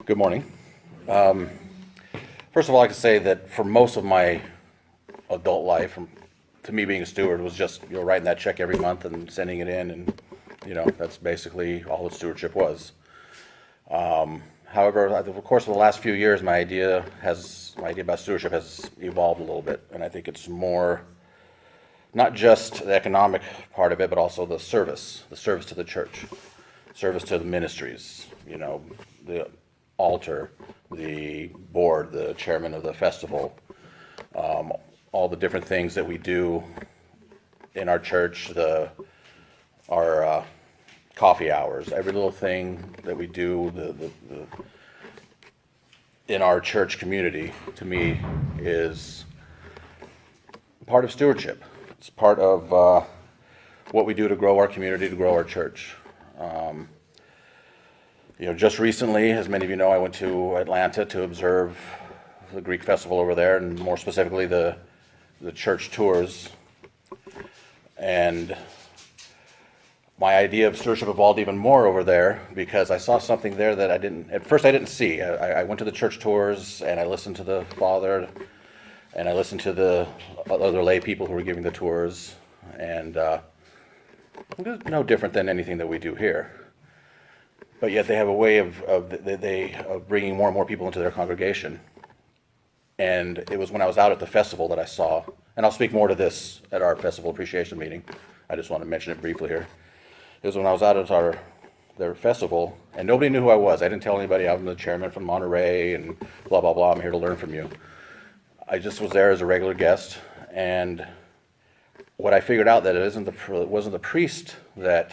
Good morning. First of all, I can say that for most of my adult life, to me being a steward was just writing that check every month and sending it in, and that's basically all that stewardship was. However, over the course of the last few years, my idea about stewardship has evolved a little bit, and I think it's more not just the economic part of it, but also the service to the church, service to the ministries, the altar, the board, the chairman of the festival, all the different things that we do in our church, our coffee hours, every little thing that we do in our church community, to me, is part of stewardship. It's part of what we do to grow our community, to grow our church. Just recently, as many of you know, I went to Atlanta to observe the Greek festival over there, and more specifically the church tours. And my idea of stewardship evolved even more over there because I saw something there that I didn't see. I went to the church tours and I listened to the father and I listened to the other lay people who were giving the tours, and it was no different than anything that we do here. But yet they have a way of bringing more and more people into their congregation. And it was when I was out at the festival that I saw, and I'll speak more to this at our festival appreciation meeting. I just want to mention it briefly here. It was when I was out at their festival, and nobody knew who I was. I didn't tell anybody I'm the chairman from Monterey and blah, blah, blah. I'm here to learn from you. I just was there as a regular guest, and what I figured out that it wasn't the priest that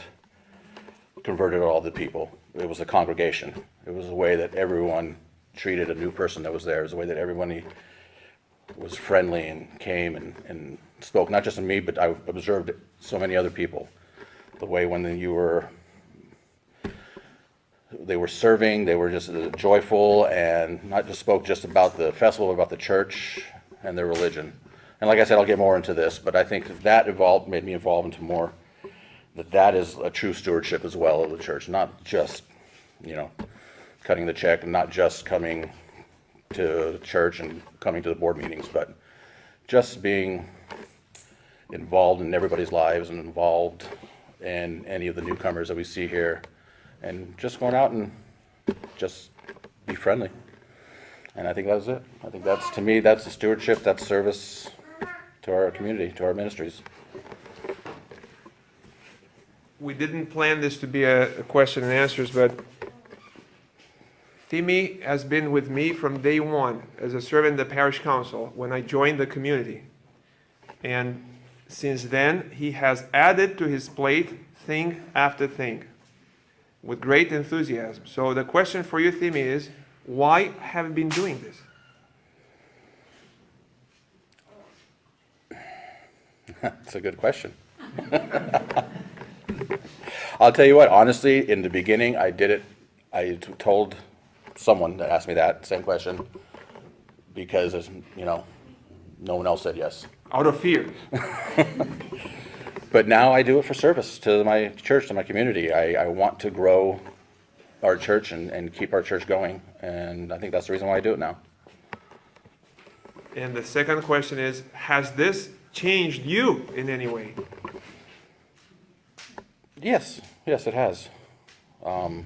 converted all the people. It was the congregation. It was the way that everyone treated a new person that was there. It was the way that everybody was friendly and came and spoke, not just to me, but I observed so many other people. The way when they were serving, they were just joyful and not just spoke just about the festival, but about the church and their religion. And like I said, I'll get more into this, but I think that made me evolve into more that is a true stewardship as well of the church, not just, cutting the check and not just coming to church and coming to the board meetings, but just being involved in everybody's lives and involved in any of the newcomers that we see here, and just going out and just be friendly. And I think that's it. I think to me, that's the stewardship, that's service to our community, to our ministries. We didn't plan this to be a question and answers, but Timmy has been with me from day one as a servant in the parish council when I joined the community. And since then, he has added to his plate thing after thing with great enthusiasm. So the question for you, Timmy, is why have you been doing this? That's a good question. I'll tell you what, honestly, in the beginning, I did it. I told someone that asked me that same question because, no one else said yes. Out of fear. But now I do it for service to my church, to my community. I want to grow our church and keep our church going, and I think that's the reason why I do it now. And the second question is, has this changed you in any way? Yes, it has. I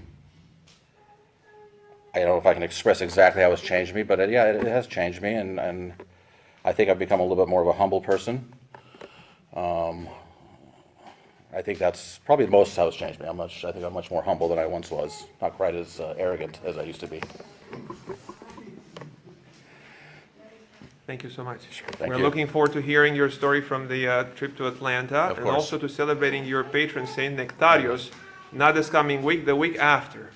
don't know if I can express exactly how it's changed me, but it has changed me, and I think I've become a little bit more of a humble person. I think that's probably most how it's changed me. I think I'm much more humble than I once was, not quite as arrogant as I used to be. Thank you so much. Thank We're you. looking forward to hearing your story from the trip to Atlanta, Of and course. also to celebrating your patron saint Nectarios, not this coming week, the week after.